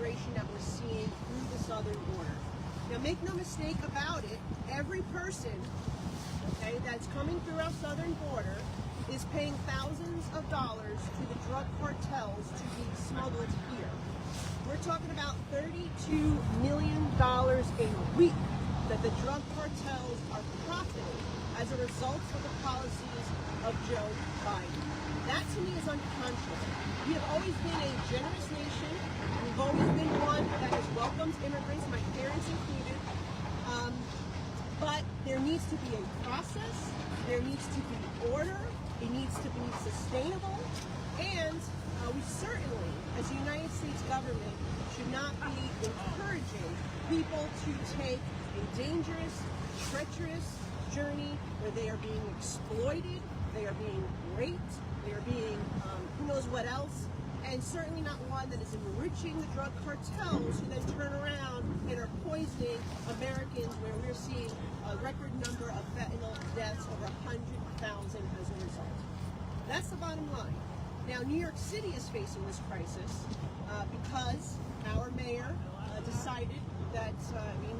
immigration that we're seeing through the southern border. Now, make no mistake about it, every person, okay, that's coming through our southern border is paying thousands of dollars to the drug cartels to be smuggled here. We're talking about $32 million a week that the drug cartels are profiting as a result of the policies of Joe Biden. That to me is unconscionable. We have always been a generous nation. We've always been one that has welcomed immigrants, my parents included. But there needs to be a process, there needs to be order, it needs to be sustainable, and we certainly, as the United States government, should not be encouraging people to take a dangerous, treacherous journey where they are being exploited, they are being raped, they are being who knows what else, and certainly not one that is enriching the drug cartels who then turn around and are poisoning Americans, where we're seeing a record number of fentanyl deaths, over 100,000 as a result. That's the bottom line. Now, New York City is facing this crisis because our mayor decided that,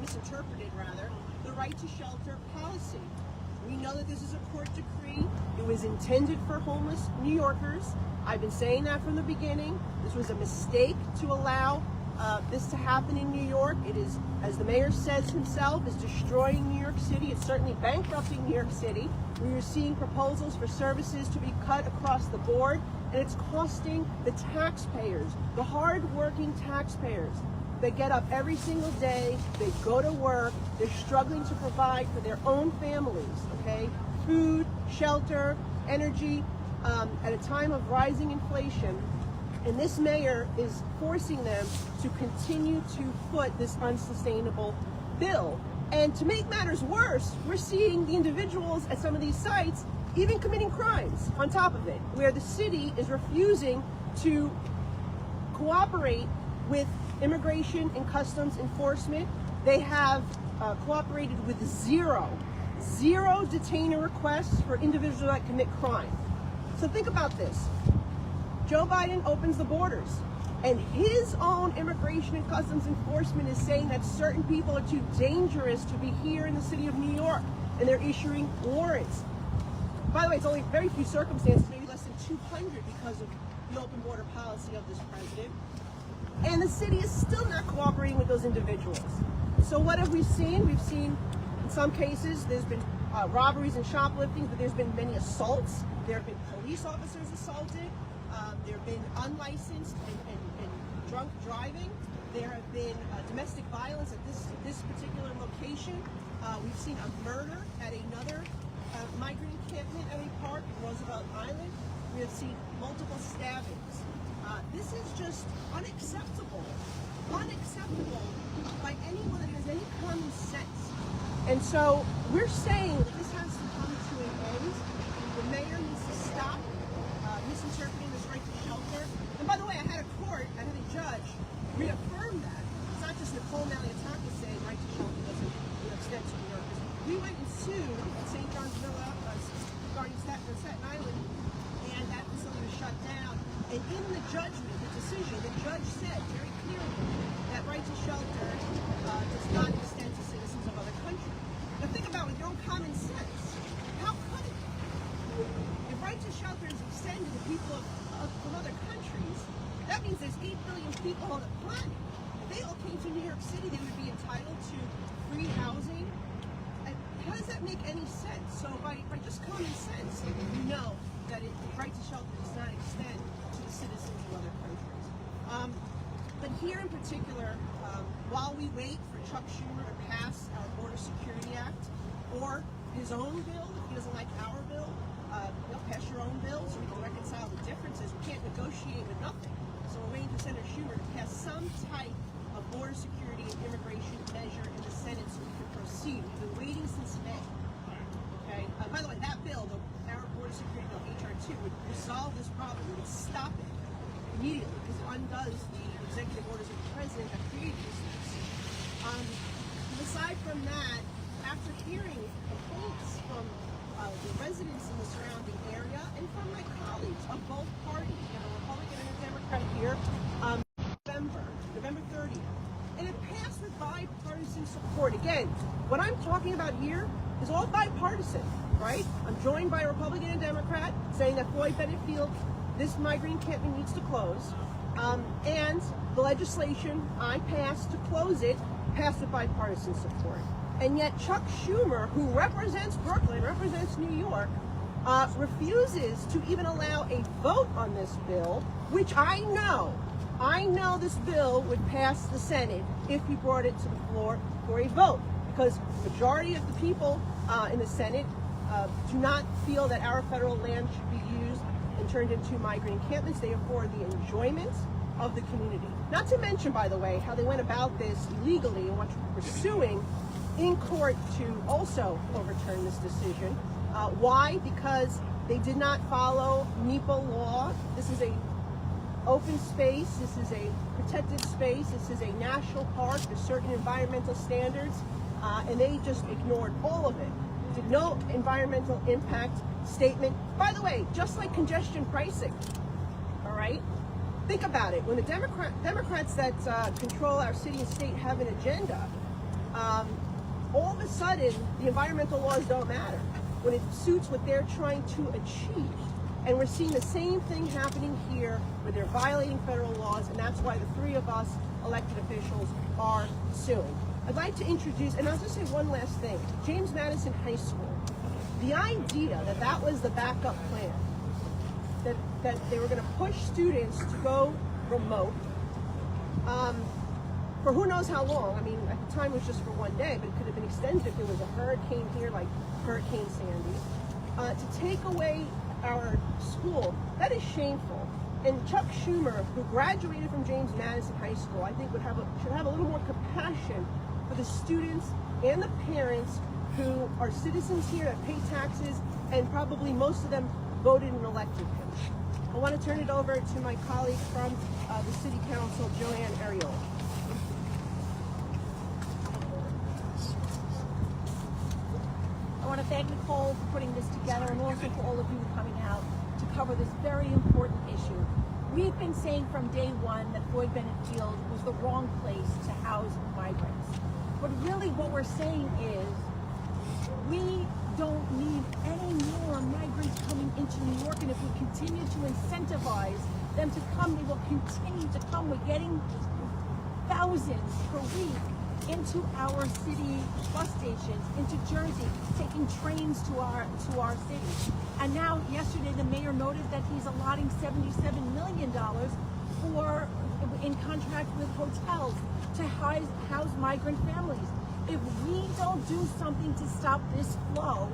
misinterpreted rather, the right to shelter policy. We know that this is a court decree. It was intended for homeless New Yorkers. I've been saying that from the beginning. This was a mistake to allow this to happen in New York. It is, as the mayor says himself, is destroying New York City. It's certainly bankrupting New York City. We are seeing proposals for services to be cut across the board, and it's costing the taxpayers, the hard-working taxpayers. They get up every single day, they go to work, they're struggling to provide for their own families, okay? Food, shelter, energy, at a time of rising inflation. And this mayor is forcing them to continue to foot this unsustainable bill. And to make matters worse, we're seeing the individuals at some of these sites even committing crimes on top of it, where the city is refusing to cooperate with immigration and customs enforcement. They have cooperated with zero detainer requests for individuals that commit crime. So think about this. Joe Biden opens the borders, and his own immigration and customs enforcement is saying that certain people are too dangerous to be here in the city of New York, and they're issuing warrants. By the way, it's only very few circumstances, maybe less than 200, because of the open border policy of this president. And the city is still not cooperating with those individuals. So what have we seen? We've seen, in some cases, there's been robberies and shoplifting, but there's been many assaults. There have been police officers assaulted. There have been unlicensed and drunk driving. There have been domestic violence at this particular location. We've seen a murder at another migrant encampment at a park in Roosevelt Island. We have seen multiple stabbings. This is just unacceptable by anyone that has any common sense. And so we're saying that this has to come to an end. The mayor needs to stop misinterpreting this right to shelter. And by the way, I had a judge reaffirm that. It's not just Nicole Malliotakis saying right to shelter doesn't extend to New Yorkers. We went and sued at St. John's Villa regarding Staten Island, and that facility was shut down. And in the judgment, the decision, the judge said very clearly that right to shelter does not extend to citizens of other countries. Now think about it with your own common sense. How could it? If right to shelter is extended to people from other countries, that means there's 8 billion people on the planet. If they all came to New York City, they would be entitled to free housing. And how does that make any sense? So by just common sense, you know that the right to shelter does not extend to the citizens of other countries. But here in particular, while we wait for Chuck Schumer to pass our Border Security Act, or his own bill, if he doesn't like our bill, pass your own bill so we can reconcile the differences. We can't negotiate with nothing. So we're waiting for Senator Schumer to pass some type of border security and immigration measure in the Senate so we can proceed. We've been waiting since May. Okay. By the way, that bill, our border security bill, HR 2, would resolve this problem. It would stop it immediately because it undoes the executive orders of the president that created this mess. Aside from that, after hearing complaints from the residents in the surrounding area and from my colleagues of both parties, you know, Republican and Democrat here, November September 30th. And it passed with bipartisan support. Again, what I'm talking about here is all bipartisan, right? I'm joined by a Republican and Democrat saying that Floyd Bennett Field, this migrant encampment needs to close. And the legislation I passed to close it passed with bipartisan support. And yet Chuck Schumer, who represents Brooklyn, represents New York, refuses to even allow a vote on this bill, which I know this bill would pass the Senate if he brought it to the floor for a vote, because the majority of the people in the Senate do not feel that our federal land should be used and turned into migrant encampments. They are for the enjoyment of the community. Not to mention, by the way, how they went about this illegally and what we're pursuing in court to also overturn this decision. Why? Because they did not follow NEPA law. This is a open space. This is a protected space. This is a national park. There's certain environmental standards, and they just ignored all of it. Did no environmental impact statement. By the way, just like congestion pricing, all right? Think about it. When the Democrats that control our city and state have an agenda, all of a sudden, the environmental laws don't matter when it suits what they're trying to achieve. And we're seeing the same thing happening here where they're violating federal laws, and that's why the three of us elected officials are suing. I'd like to introduce, and I'll just say one last thing, James Madison High School. The idea that that was the backup plan, that they were going to push students to go remote, for who knows how long. I mean, at the time it was just for one day, but it could have been extended if there was a hurricane here, like Hurricane Sandy. To take away our school, that is shameful. And Chuck Schumer, who graduated from James Madison High School, I think should have a little more compassion for the students and the parents who are citizens here that pay taxes, and probably most of them voted and elected him. I want to turn it over to my colleague from the City Council, Joanne Ariel. I want to thank Nicole for putting this together, and also for all of you coming out to cover this very important issue. We've been saying from day one that Floyd Bennett Field was the wrong place to house migrants. But really what we're saying is we don't need any more migrants coming into New York, and if we continue to incentivize them to come, they will continue to come. We're getting thousands per week into our city bus stations, into Jersey, taking trains to our city. And now, yesterday, the mayor noted that he's allotting $77 million in contract with hotels to house migrant families. If we don't do something to stop this flow,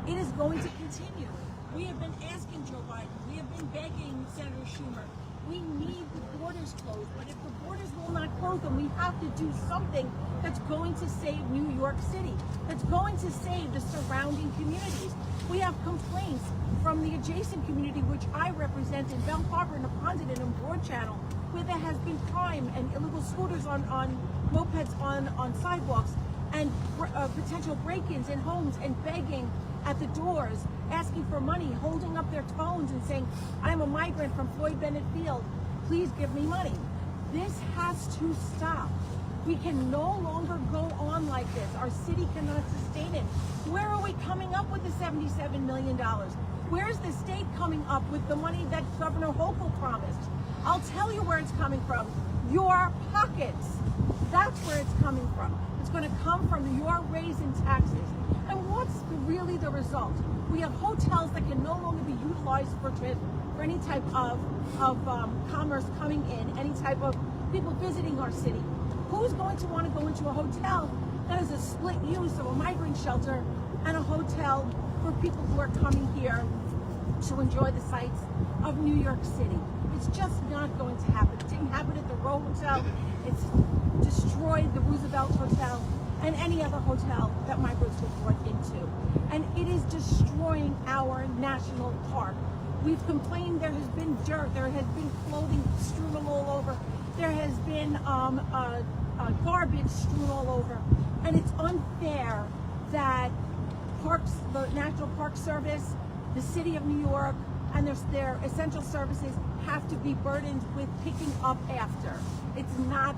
it is going to continue. We have been asking Joe Biden, we have been begging Senator Schumer, we need the borders closed. But if the borders will not close, then we have to do something that's going to save New York City, that's going to save the surrounding communities. We have complaints from the adjacent community, which I represent in Bell Harbor and Apondet and in Broad Channel, where there has been crime and illegal scooters on mopeds on sidewalks, and potential break-ins in homes, and begging at the doors, asking for money, holding up their phones and saying, I'm a migrant from Floyd Bennett Field, please give me money. This has to stop. We can no longer go on like this. Our city cannot sustain it. Where are we coming up with the $77 million? Where's the state coming up with the money that Governor Hochul promised? I'll tell you where it's coming from. Your pockets. That's where it's coming from. It's going to come from your raise in taxes. And what's really the result? We have hotels that can no longer be utilized for any type of commerce coming in, any type of people visiting our city. Who's going to want to go into a hotel that is a split use of a migrant shelter and a hotel for people who are coming here to enjoy the sights of New York City? It's just not going to happen. It didn't happen at the Row Hotel. It's destroyed the Roosevelt Hotel and any other hotel that migrants were brought into. And it is destroying our national park. We've complained there has been dirt, there has been clothing strewn all over, there has been garbage strewn all over. And it's unfair that parks, the National Park Service, the City of New York, and their essential services have to be burdened with picking up after. It's not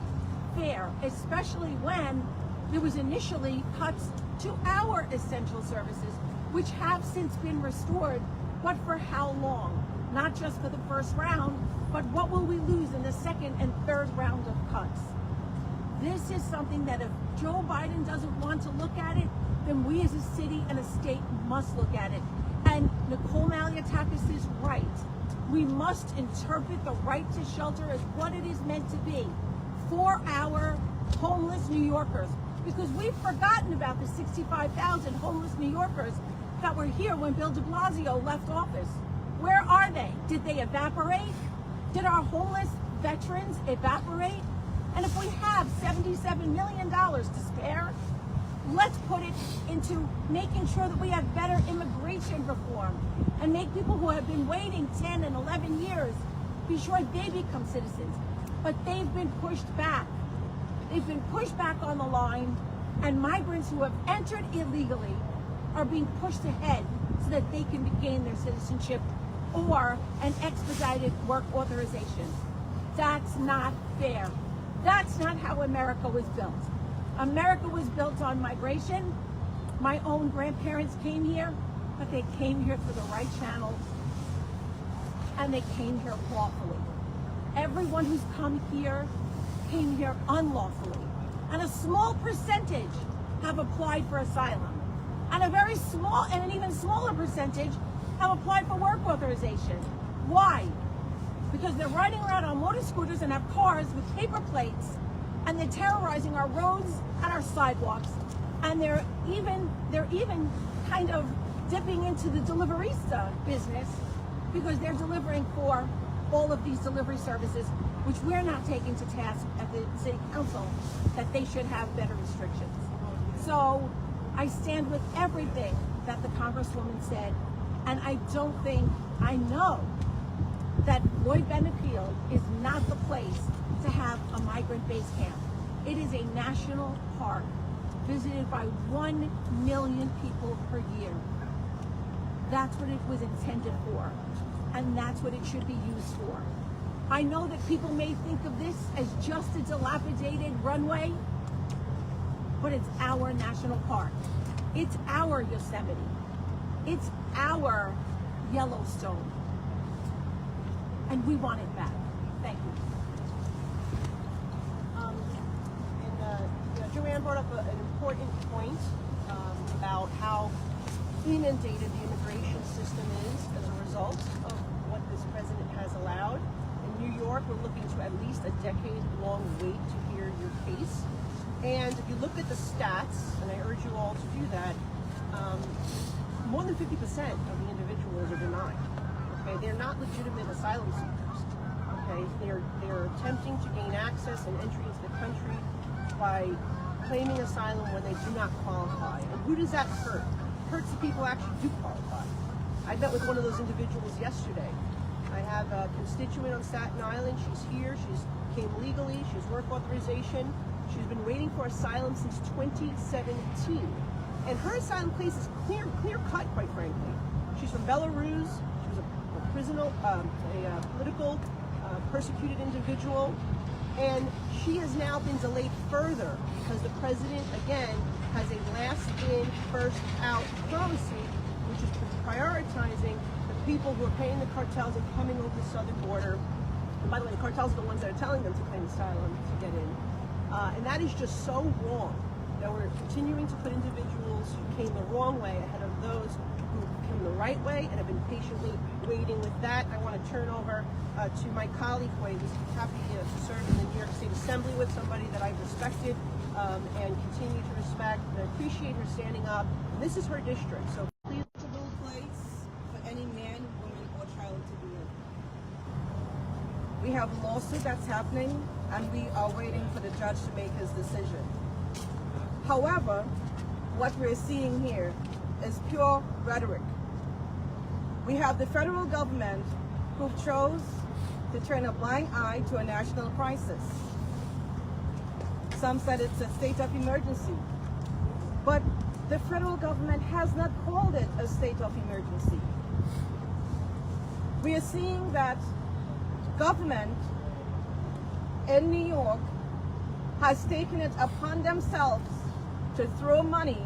fair, especially when there was initially cuts to our essential services, which have since been restored, but for how long? Not just for the first round, but what will we lose in the second and third round of cuts? This is something that if Joe Biden doesn't want to look at it, then we as a city and a state must look at it. And Nicole Malliotakis is right. We must interpret the right to shelter as what it is meant to be for our homeless New Yorkers. Because we've forgotten about the 65,000 homeless New Yorkers that were here when Bill de Blasio left office. Where are they? Did they evaporate? Did our homeless veterans evaporate? And if we have $77 million to spare, let's put it into making sure that we have better immigration reform and make people who have been waiting 10 and 11 years, be sure they become citizens. But they've been pushed back. They've been pushed back on the line, and migrants who have entered illegally are being pushed ahead so that they can gain their citizenship or an expedited work authorization. That's not fair. That's not how America was built. America was built on migration. My own grandparents came here, but they came here through the right channels, and they came here lawfully. Everyone who's come here came here unlawfully, and a small percentage have applied for asylum, and a very small and an even smaller percentage have applied for work authorization. Why? Because they're riding around on motor scooters and have cars with paper plates, and they're terrorizing our roads and our sidewalks, and they're even kind of dipping into the deliverista business because they're delivering for all of these delivery services, which we're not taking to task at the city council, that they should have better restrictions. So I stand with everything that the Congresswoman said, and I know that Floyd Bennett Field is not the place to have a migrant base camp. It is a national park visited by 1 million people per year. That's what it was intended for, and that's what it should be used for. I know that people may think of this as just a dilapidated runway, but it's our national park. It's our Yosemite. It's our Yellowstone. And we want it back. Thank you. Joanne brought up an important point about how inundated the immigration system is as a result of what this president has allowed. In New York, we're looking to at least a decade-long wait to hear your case. And if you look at the stats, and I urge you all to do that, more than 50% of the individuals are denied. Okay, they're not legitimate asylum seekers. Okay, they're attempting to gain access and entry into the country by claiming asylum when they do not qualify. And who does that hurt? It hurts the people who actually do qualify. I met with one of those individuals yesterday. I have a constituent on Staten Island. She's here. She's came legally. She has work authorization. She's been waiting for asylum since 2017. And her asylum case is clear cut, quite frankly. She's from Belarus. She was a political persecuted individual. And she has now been delayed further because the president, again, has a last-in, first-out policy, which is prioritizing the people who are paying the cartels and coming over the southern border. And by the way, the cartels are the ones that are telling them to claim asylum to get in. And that is just so wrong that we're continuing to put individuals who came the wrong way ahead of those who came the right way and have been patiently waiting. With that, I want to turn over to my colleague, who is happy to serve in the New York State Assembly with, somebody that I've respected and continue to respect. And I appreciate her standing up. And this is her district, so please. Place for any man, woman, or child to be in. We have a lawsuit that's happening, and we are waiting for the judge to make his decision. However, what we're seeing here is pure rhetoric. We have the federal government who chose to turn a blind eye to a national crisis. Some said it's a state of emergency, but the federal government has not called it a state of emergency. We are seeing that government in New York has taken it upon themselves to throw money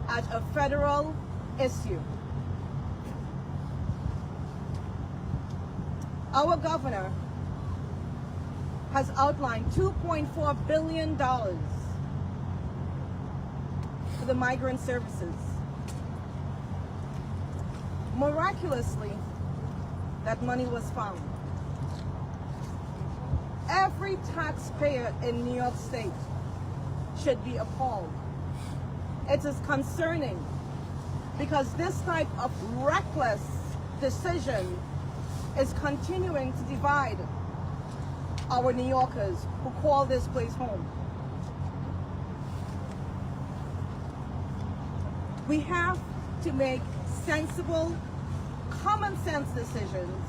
at a federal issue. Our governor has outlined $2.4 billion for the migrant services. Miraculously, that money was found. Every taxpayer in New York State should be appalled. It is concerning because this type of reckless decision is continuing to divide our New Yorkers who call this place home. We have to make sensible, common sense decisions.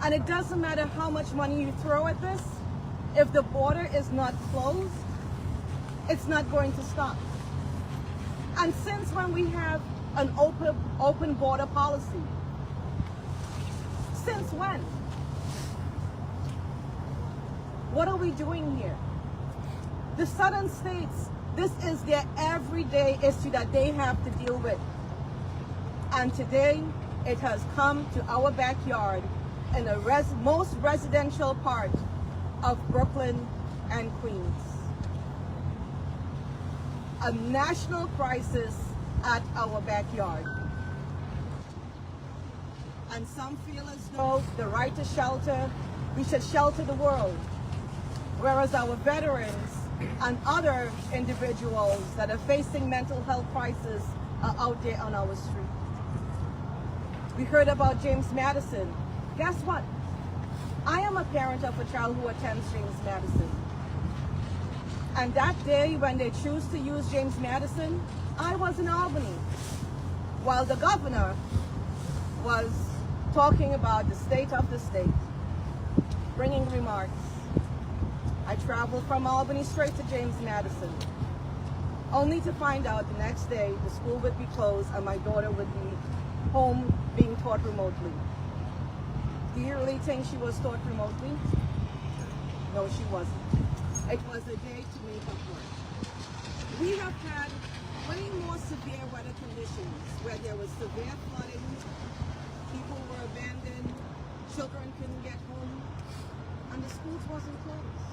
And it doesn't matter how much money you throw at this, if the border is not closed, it's not going to stop. And since when we have an open border policy? Since when? What are we doing here? The southern states, this is their everyday issue that they have to deal with. And today, it has come to our backyard in the most residential part of Brooklyn and Queens. A national crisis at our backyard. And some feel as though the right to shelter, we should shelter the world. Whereas our veterans and other individuals that are facing mental health crisis are out there on our street. We heard about James Madison. Guess what? I am a parent of a child who attends James Madison. And that day when they choose to use James Madison, I was in Albany, while the governor was talking about the state of the state, bringing remarks. I traveled from Albany straight to James Madison, only to find out the next day the school would be closed and my daughter would be home being taught remotely. Do you really think she was taught remotely? No, she wasn't. It was a day to make up work. We have had way more severe weather conditions where there was severe flooding, people were abandoned, children couldn't get home, and the schools wasn't closed.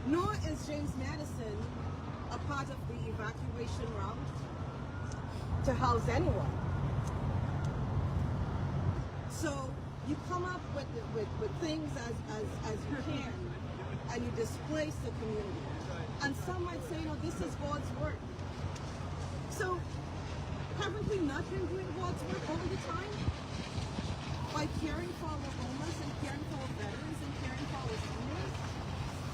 Nor is James Madison a part of the evacuation route to house anyone. So you come up with things as you can, and you displace the community. And some might say, no, this is God's work. So haven't we not been doing God's work all the time? By caring for our homeless and caring for our veterans and caring for our seniors?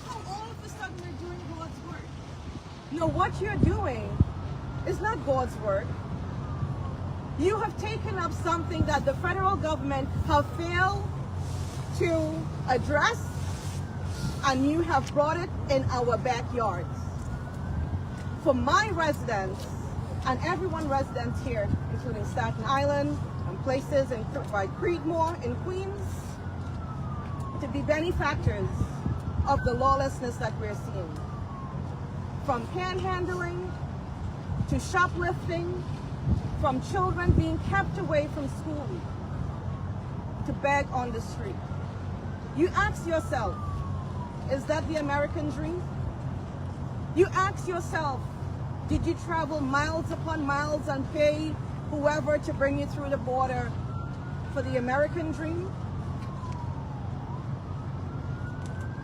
How all of a sudden we're doing God's work? No, what you're doing is not God's work. You have taken up something that the federal government have failed to address, and you have brought it in our backyards. For my residents, and everyone residents here, including Staten Island and places by Creedmoor in Queens, to be benefactors of the lawlessness that we're seeing. From panhandling to shoplifting, from children being kept away from school to beg on the street. You ask yourself, is that the American dream? You ask yourself, did you travel miles upon miles and pay whoever to bring you through the border for the American dream?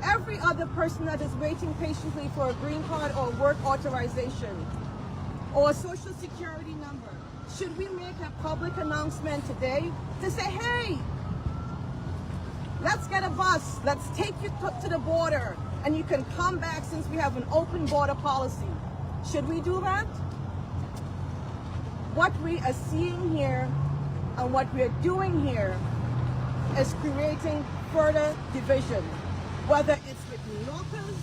Every other person that is waiting patiently for a green card or work authorization or a social security number, should we make a public announcement today to say, hey, let's get a bus, let's take you to the border, and you can come back since we have an open border policy. Should we do that? What we are seeing here and what we are doing here is creating further division, whether it's with New Yorkers,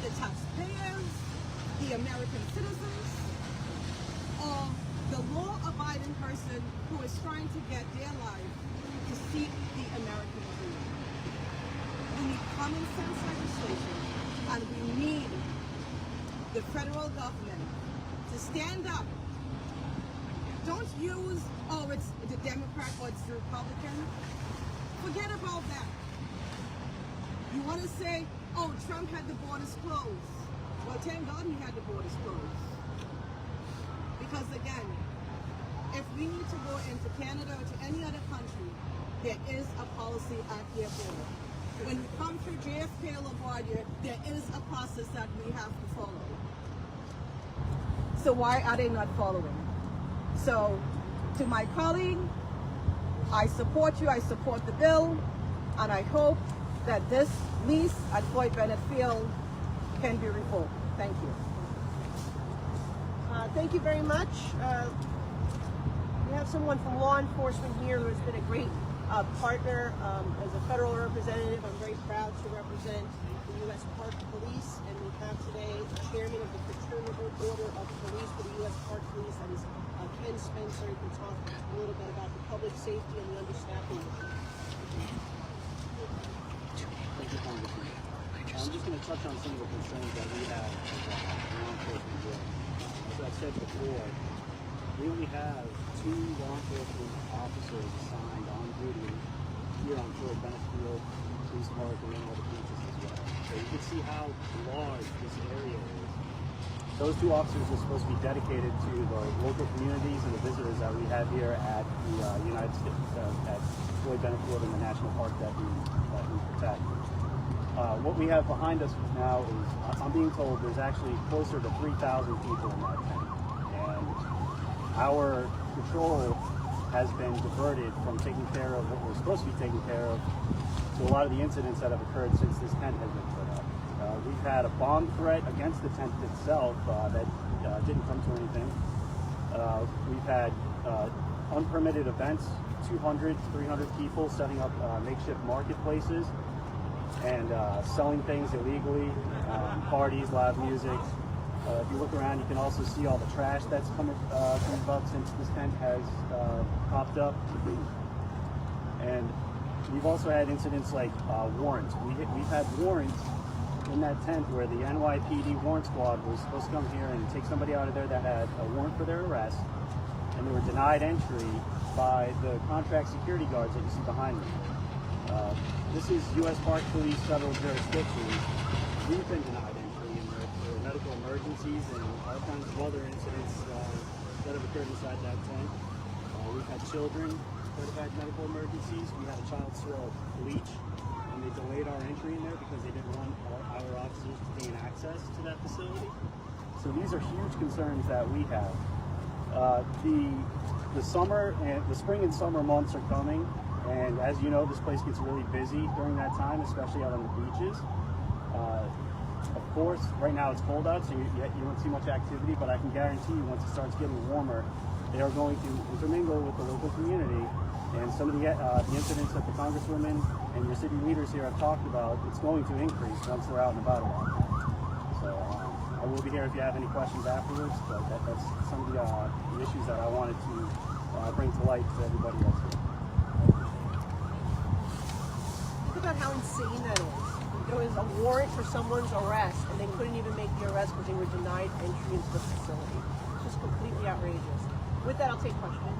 the taxpayers, the American citizens, or the law-abiding person who is trying to get their life to seek the American dream. We need common sense legislation, and federal government to stand up. Don't use, oh, it's the Democrat or it's the Republican. Forget about that. You want to say, oh, Trump had the borders closed. Well, thank God he had the borders closed. Because again, if we need to go into Canada or to any other country, there is a policy at the airport. When you come through JFK or LaGuardia, there is a process that we have to follow. So why are they not following? So, to my colleague, I support you, I support the bill, and I hope that this lease at Floyd Bennett Field can be revoked. Thank you. Thank you very much. We have someone from law enforcement here who has been a great partner as a federal representative. I'm very proud to represent the U.S. Park Police, and we have today the chairman of the Fraternal Order of Police for the U.S. Park Police, that is Ken Spencer, who can talk a little bit about the public safety and the understaffing issue. Thank you, Congressman. I'm just going to touch on some of the concerns that we have as law enforcement here. As I've said before, we only have 2 law enforcement officers assigned on duty here on Floyd Bennett Field, Police Park, and then all the beaches as well. So you can see how large this area is. Those 2 officers are supposed to be dedicated to the local communities and the visitors that we have here at the United States, at Floyd Bennett Field in the national park that we protect. What we have behind us now is, I'm being told there's actually closer to 3,000 people in that tent. And our patrol has been diverted from taking care of what we're supposed to be taking care of to a lot of the incidents that have occurred since this tent has been put up. We've had a bomb threat against the tent itself that didn't come to anything. We've had unpermitted events, 200, 300 people setting up makeshift marketplaces and selling things illegally, parties, loud music. If you look around, you can also see all the trash that's come about since this tent has popped up. And we've also had incidents like warrants. We've had warrants in that tent where the NYPD warrant squad was supposed to come here and take somebody out of there that had a warrant for their arrest, and they were denied entry by the contract security guards that you see behind me. This is U.S. Park Police federal jurisdiction. We've been denied entry in for medical emergencies and all kinds of other incidents that have occurred inside that tent. We've had children that have had medical emergencies. We had a child swallow bleach, and they delayed our entry in there because they didn't want our officers to gain access to that facility. So these are huge concerns that we have. The spring and summer months are coming, and as you know, this place gets really busy during that time, especially out on the beaches. Of course, right now it's cold out, so you won't see much activity, but I can guarantee you once it starts getting warmer, they are going to intermingle with the local community, and some of the incidents that the Congresswomen and your city leaders here have talked about, it's going to increase once they're out and about a lot. So I will be here if you have any questions afterwards, but that's some of the issues that I wanted to bring to light to everybody else here. Think about how insane that is. There was a warrant for someone's arrest, and they couldn't even make the arrest because they were denied entry into the facility. It's just completely outrageous. With that, I'll take questions.